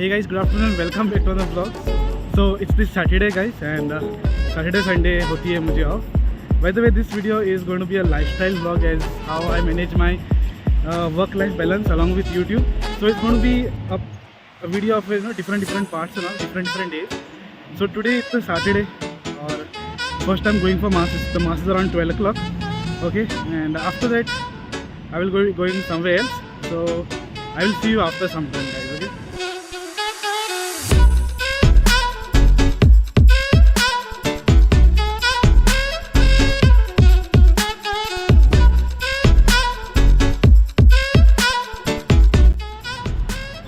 Hey guys, good afternoon. Welcome back to the vlog. So it's this Saturday, guys, and Saturday Sunday hoti hai mujhe off. By the way, this video is going to be a lifestyle vlog as how I manage my work-life balance along with YouTube. So it's going to be a video of different parts and all different days. So today it's a Saturday, or first I'm going for masses. The mass is around 12 o'clock. Okay, and after that I will going somewhere else. So I will see you after some time, guys. Okay.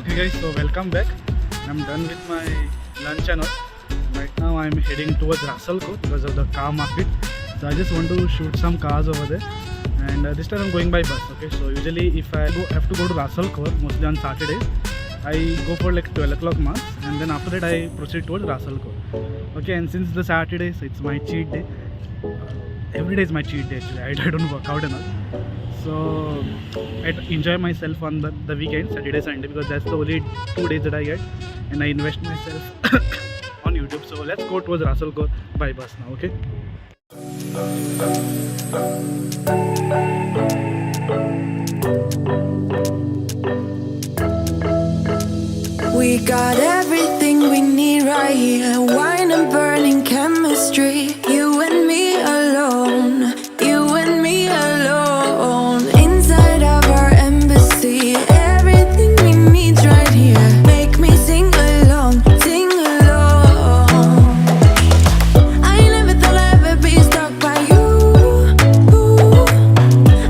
Okay guys, so welcome back. I'm done with my lunch and all. Right now I'm heading towards Rasalko because of the car market. So I just want to shoot some cars over there. And this time I'm going by bus. Okay, so usually if I have to go to Rasalko, mostly on Saturdays, I go for like 12 o'clock mass, and then after that I proceed towards Rasalko. Okay, and since the Saturday, so it's my cheat day. Every day is my cheat day actually. I don't work out and all. So I enjoy myself on the weekend, Saturday, Sunday, because that's the only 2 days that I get, and I invest myself on YouTube. So let's go towards Rasalko by bus now. Okay. We got everything we need right here. Wine and burning chemistry. You and me alone. You and me alone. Inside of our embassy. Everything we need right here. Make me sing along. Sing along. I never thought I'd ever be stuck by you.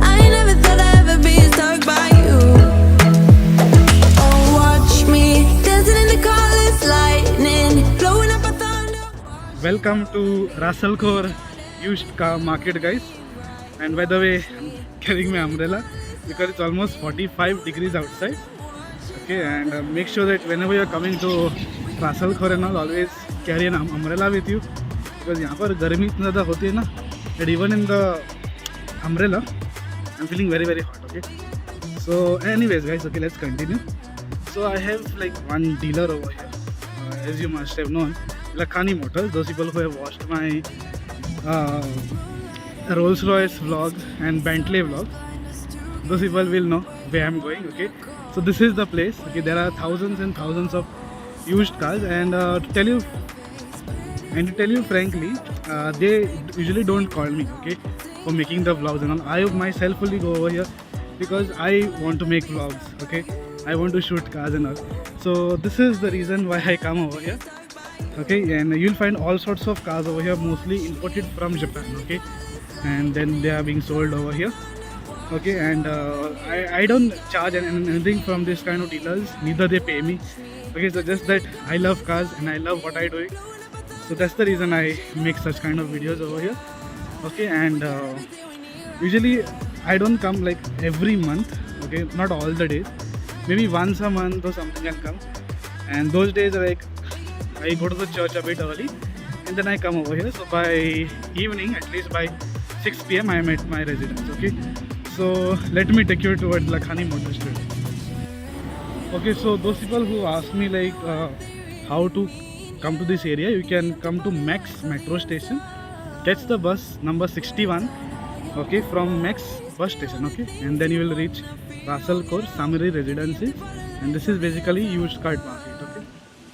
I never thought I'd ever be stuck by you. Oh, watch me dancing in the colors, lightning blowing up a thunder. Welcome to Rasalko used car market, guys. And by the way, I'm carrying my umbrella because it's almost 45 degrees outside. Okay, and make sure that whenever you're coming to Rasalko and all, always carry an umbrella with you, because यहाँ पर गर्मी इतना ज़्यादा होती है ना, that even in the umbrella I'm feeling very hot. Okay, so anyways guys, okay, let's continue. So I have like one dealer over here, as you must have known, Lakhani Motors. Those people who have watched my Rolls-Royce vlogs and Bentley vlogs, those people will know where I'm going. Okay, so this is the place. Okay, there are thousands and thousands of used cars, and to tell you frankly, they usually don't call me, okay, for making the vlogs and all. I myself only go over here because I want to make vlogs. Okay, I want to shoot cars and all. So this is the reason why I come over here. Okay, and you'll find all sorts of cars over here, mostly imported from Japan. Okay, and then they are being sold over here. Okay, and I don't charge anything from this kind of dealers, neither they pay me. Okay, so just that I love cars and I love what I do. So that's the reason I make such kind of videos over here. Okay, and usually I don't come like every month. Okay, not all the days, maybe once a month or something I'll come. And those days are like I go to the church a bit early and then I come over here. So by evening, at least by 6 PM, I am at my residence. Okay, so let me take you towards Lakhani Motors today. Okay, so those people who ask me like how to come to this area, you can come to Max metro station, catch the bus number 61, okay, from Max bus station. Okay, and then you will reach Rasalko Samiri Residences, and this is basically used car market. Okay.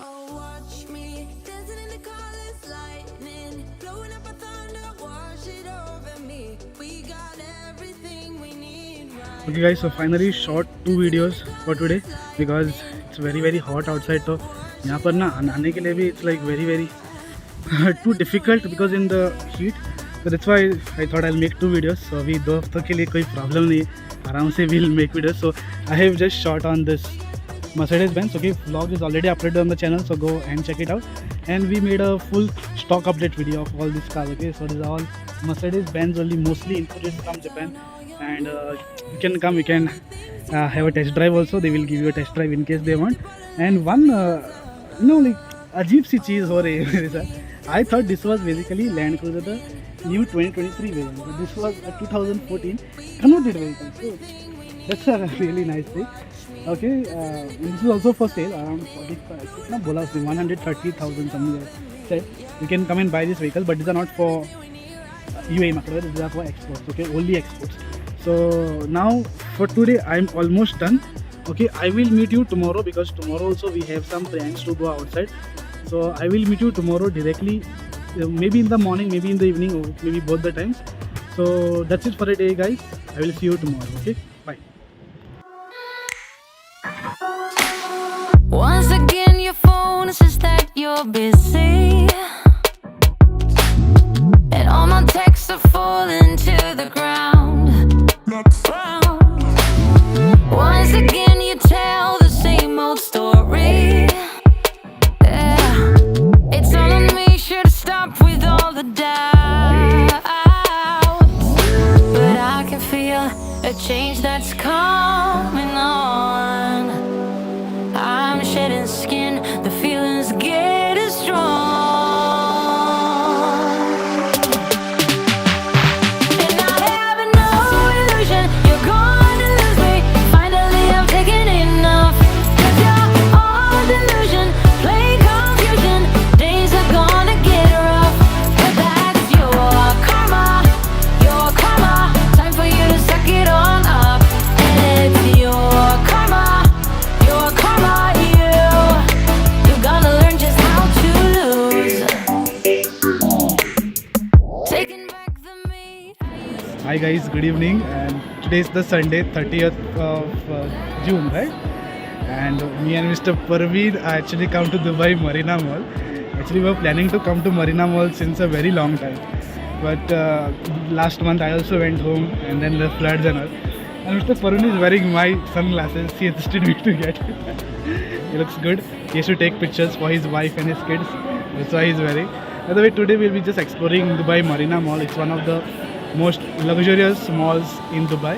Oh, watch me dancing in the colors, lightning blowing up a thunder. Wash it over me. We got everything we need right. Okay guys, so finally shot 2 videos for today because it's very hot outside. So यहाँ पर ना आने के लिए भी it's like very too difficult because in the heat. So that's why I thought I'll make 2 videos. So अभी 2 हफ्तों के लिए कोई problem नहीं है, आराम से we'll make videos. So I have just shot on this Mercedes-Benz. Okay, vlog is already uploaded on the channel, so go and check it out. And we made a full stock update video of all these cars. Okay, so this is all Mercedes-Benz, only mostly imported from Japan. And you can come, you can have a test drive also. They will give you a test drive in case they want. And one like अजीब सी चीज़ हो रही है मेरे साथ. I thought this was basically Land Cruiser, the new 2023 variant. This was a 2014 converted vehicle. So that's a really nice thing. Okay, this is also for sale around 45. कितना बोला उसने 130,000 something said. You can come and buy this vehicle, but these are not for UAE market. These are for exports. Okay, only exports. So now for today, I'm almost done. Okay, I will meet you tomorrow because tomorrow also we have some plans to go outside. So I will meet you tomorrow directly, maybe in the morning, maybe in the evening, or maybe both the times. So that's it for the day, guys. I will see you tomorrow. Okay, bye. Once again, your phone says that you're busy, and all my texts are falling to the ground. Once again, you tell the same old story. Yeah, it's all on me. Should stop with all the doubts, but I can feel a change that's coming on. I'm shedding skin, the feelings getting strong. And I have no illusion you're gonna lose me. Finally I'm taking enough. 'Cause you're all delusion, play confusion. Days are gonna get rough, but that's your karma, your karma. Time for you to suck it on up. And it's your karma, your karma. You're gonna learn just how to lose. Taking back the me. Hi guys, good evening, and today is the Sunday 30th of June, right? And me and Mr. Parveen actually come to Dubai Marina Mall. Actually we were planning to come to Marina Mall since a very long time, but last month I also went home and then the floods and all. And Mr. Parveen is wearing my sunglasses. He insisted me to get. He looks good. He has to take pictures for his wife and his kids. That's why he's wearing. By the way, today we'll be just exploring Dubai Marina Mall. It's one of the most luxurious malls in Dubai,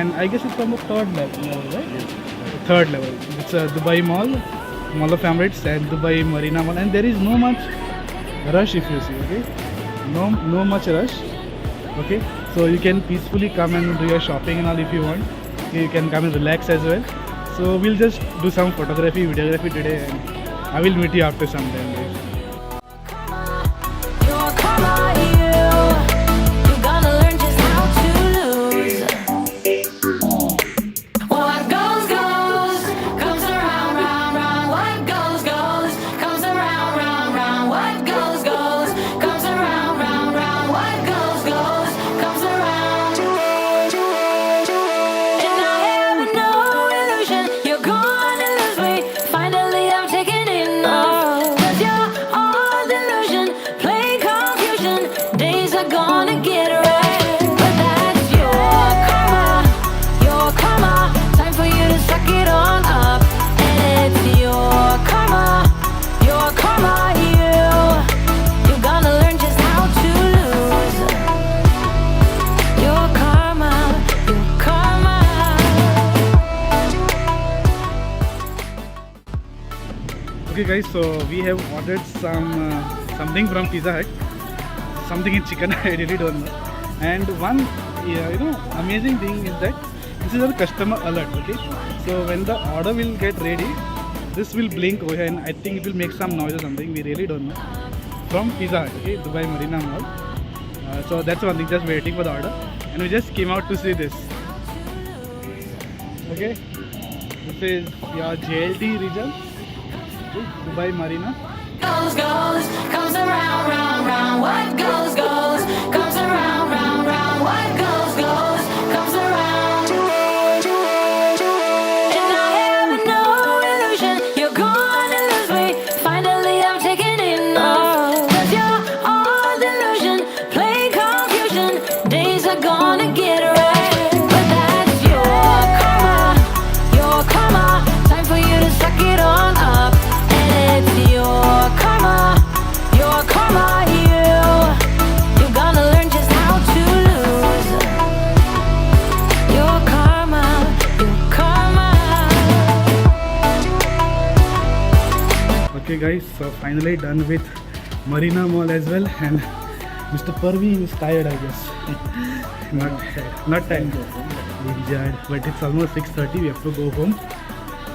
and I guess it's on the third level, right? Yes. Third level. It's a Dubai Mall, Mall of Emirates, and Dubai Marina Mall, and there is no much rush if you see. Okay, no much rush. Okay, so you can peacefully come and do your shopping and all if you want. You can come and relax as well. So we'll just do some photography, videography today, and I will meet you after some time, guys. Your karma, you're gonna learn just how to lose. What goes, comes around, round, round. What goes, comes around, round, round. What goes, comes around, round, round. What goes, comes around. And I have no illusion you're gonna lose me. Finally I'm taking enough. 'Cause you're all delusion, play confusion. Days are gonna get right, but that's your karma, your karma. Time for you to suck it on up. And it's your karma, your karma. You're gonna learn just how to lose. Your karma, your karma. Okay, guys. So we have ordered something from Pizza Hut. Something in chicken. I really don't know. And one, amazing thing is that this is a customer alert. Okay. So when the order will get ready, this will blink over here, and I think it will make some noise or something. We really don't know. From Pizza Hut, okay, Dubai Marina Mall. So that's one thing. Just waiting for the order, and we just came out to see this. Okay. This is your JLT region, okay, Dubai Marina. Goes, comes around, round, round. What goes, comes around, round, round. What goes, comes around. And I have no illusion you're gonna lose me. Finally I'm taking enough. 'Cause you're all delusion, play confusion. Days are gonna get right, but that's your karma, your karma. Time for you to suck it on up. And it's your karma, your karma. You're gonna learn just how to lose. Your karma, your karma. Okay, guys. So finally done with Marina Mall as well, and Mr. Parveen is tired, I guess. Not tired. Injured. But it's almost 6:30. We have to go home.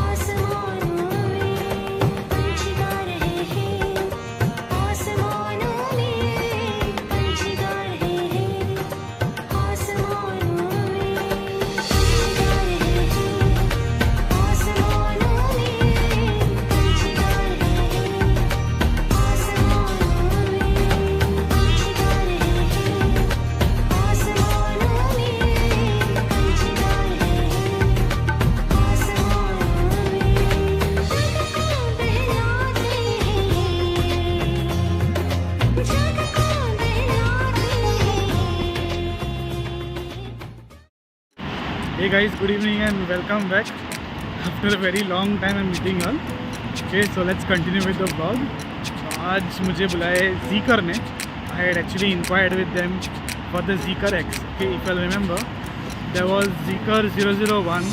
आसमानों में पंछी गा रहे हैं Hey guys, good evening and welcome back. After a very long time I'm meeting all. Okay, so let's continue with the vlog. आज मुझे बुलाए Zeekr ने. I had actually inquired with them for the Zeekr X. Okay, if I remember, there was Zeekr 001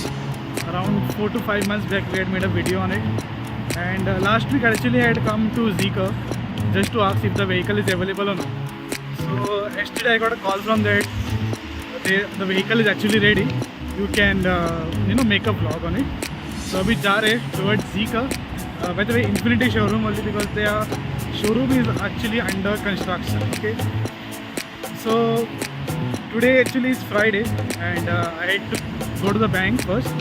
around 4 to 5 months back. We had made a video on it, and last week actually I had come to Zeekr just to ask if the vehicle is available or not. So yesterday I got a call from that. The vehicle is actually ready. You can make a vlog on it. So अभी जा रहे towards Zeekr. By the way, Infiniti showroom only because their showroom is actually under construction. Okay. So today actually is Friday and I had to go to the bank first.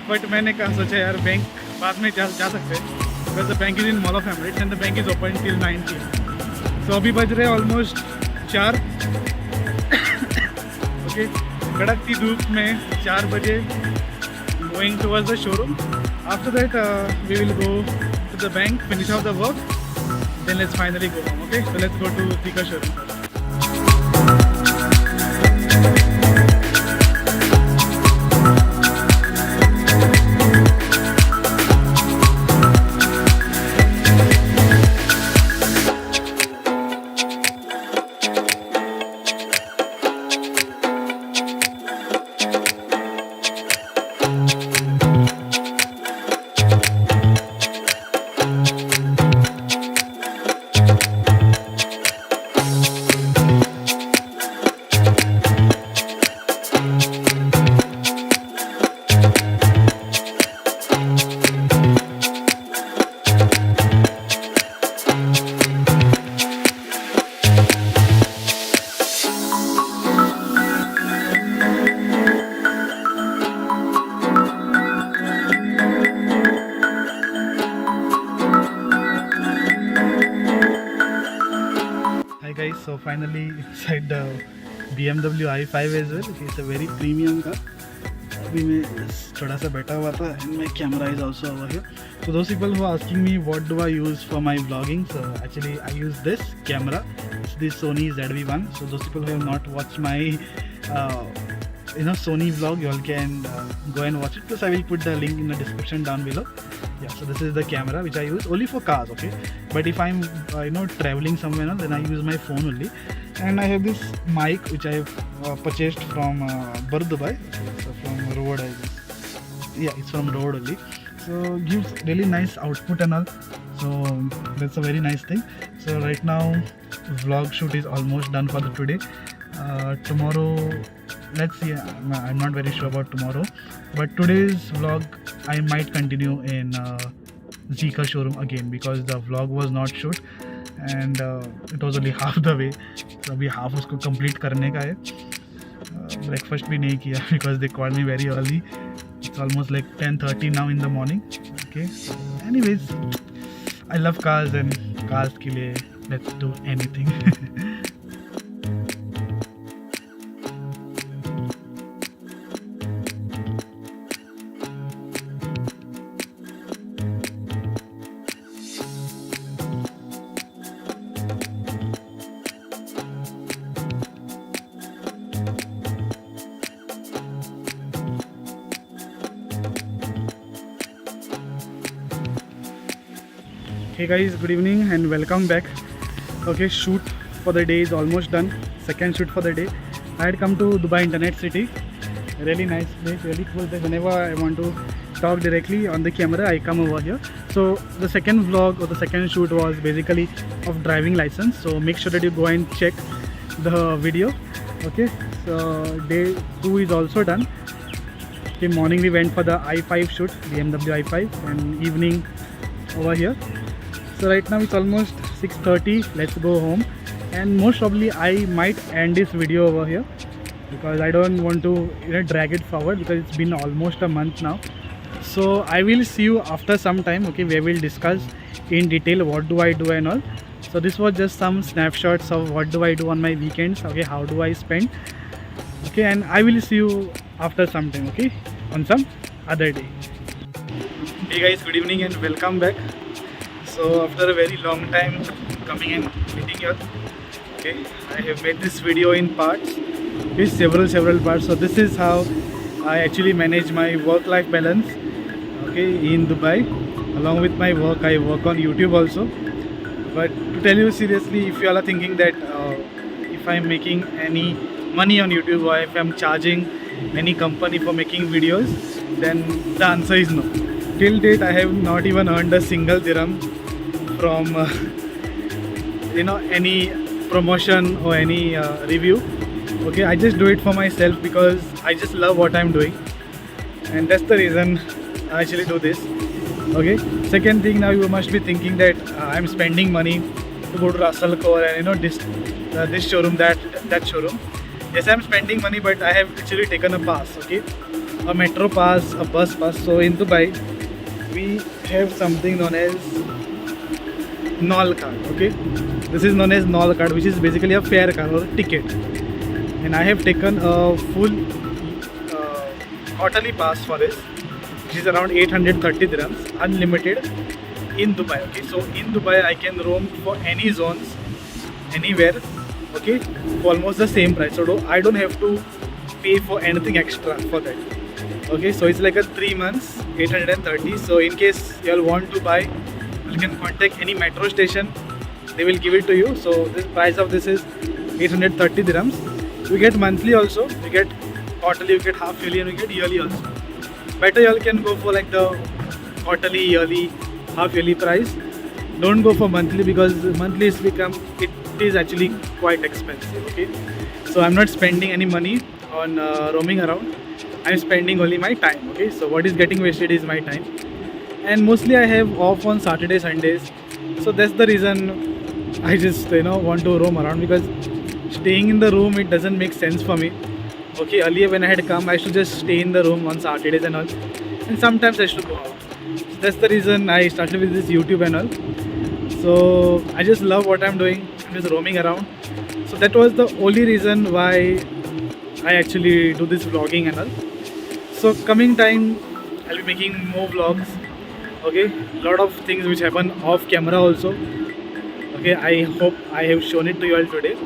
But मैंने कहा सोचा यार bank बाद में जा सकते हैं because the bank is in Mall of Emirates and the bank is open till 9 PM. So अभी बज रहे almost 4. Okay. कड़कती धूप में 4 बजे going towards the showroom. After that we will go to the bank, finish off the work, then let's finally go home. Okay, so let's go to Zeekr showroom first. Guys, so finally inside the BMW i5 as well. Okay, it's a very premium car. अभी मैं थोड़ा सा बैठा हुआ था and my camera is also over here. So those people who are asking me what do I use for my vlogging, so actually I use this camera. It's the Sony ZV-1. So those people who have not watched my Sony vlog, you all can go and watch it. Plus I will put the link in the description down below. Yeah, so this is the camera which I use only for cars, okay? But if I'm traveling somewhere else, then I use my phone only. And I have this mic which I have purchased from Burj Dubai. So from Rode, I guess. Yeah, it's from Rode only. So gives really nice output and all. So that's a very nice thing. So right now vlog shoot is almost done for the today. Tomorrow, let's see. I'm not very sure about tomorrow, but today's vlog I might continue in Zeekr showroom again because the vlog was not shoot and it was only half the way. So अभी half उसको complete करने का है. Breakfast भी नहीं किया because they called me very early. It's almost like 10:30 now in the morning. Okay. Anyways, I love cars and cars के लिए let's do anything. Hey guys, good evening and welcome back. Okay, shoot for the day is almost done. Second shoot for the day. I had come to Dubai Internet City. Really nice place, really cool place. Whenever I want to talk directly on the camera, I come over here. So the second vlog or the second shoot was basically of driving license. So make sure that you go and check the video. Okay, so day 2 is also done. Okay, morning we went for the i5 shoot, BMW i5, and evening over here. So right now it's almost 6:30. Let's go home, and most probably I might end this video over here because I don't want to drag it forward because it's been almost a month now. So I will see you after some time. Okay, we will discuss in detail what do I do and all. So this was just some snapshots of what do I do on my weekends. Okay, how do I spend? Okay, and I will see you after some time. Okay, on some other day. Hey guys, good evening and welcome back. So after a very long time coming and meeting you, okay, I have made this video in parts. Okay, several parts. So this is how I actually manage my work-life balance, okay, in Dubai. Along with my work, I work on YouTube also. But to tell you seriously, if you all are thinking that if I'm making any money on YouTube or if I'm charging any company for making videos, then the answer is no. Till date, I have not even earned a single dirham from any promotion or any review. Okay, I just do it for myself because I just love what I'm doing, and that's the reason I actually do this. Okay, second thing, now you must be thinking that I'm spending money to go to Russell Core and this showroom, that showroom. Yes, I'm spending money, but I have actually taken a pass. Okay, a metro pass, a bus pass. So in Dubai we have something known as NOL card. Okay, this is known as NOL card, which is basically a fare card or a ticket, and I have taken a full quarterly pass for this, which is around 830 dirhams, unlimited in Dubai. Okay, so in Dubai I can roam for any zones, anywhere. Okay, for almost the same price. So I don't have to pay for anything extra for that. Okay, so it's like a 3 months, 830. So in case you all want to buy, you can contact any metro station. They will give it to you. So the price of this is 830 dirhams. You get monthly also, you get quarterly, you get half yearly, and you get yearly also. Better you all can go for like the quarterly, yearly, half yearly price. Don't go for monthly because monthly it is actually quite expensive. Okay, so I'm not spending any money on roaming around. I'm spending only my time. Okay, so what is getting wasted is my time, and mostly I have off on Saturday, Sundays. So that's the reason I just want to roam around, because staying in the room, it doesn't make sense for me. Okay, earlier when I had come, I used to just stay in the room on Saturdays and all, and sometimes I used to go out. So that's the reason I started with this YouTube and all. So I just love what I'm doing. I'm just roaming around. So that was the only reason why I actually do this vlogging and all. So coming time, I'll be making more vlogs. Okay, lot of things which happen off camera also. Okay, I hope I have shown it to you all today.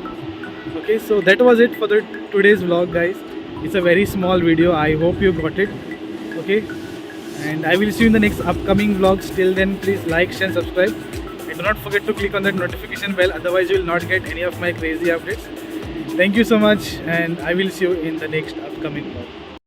Okay, so that was it for the today's vlog, guys. It's a very small video. I hope you got it. Okay, and I will see you in the next upcoming vlogs. Till then, please like, share, and subscribe. And do not forget to click on that notification bell. Otherwise, you will not get any of my crazy updates. Thank you so much, and I will see you in the next upcoming vlog.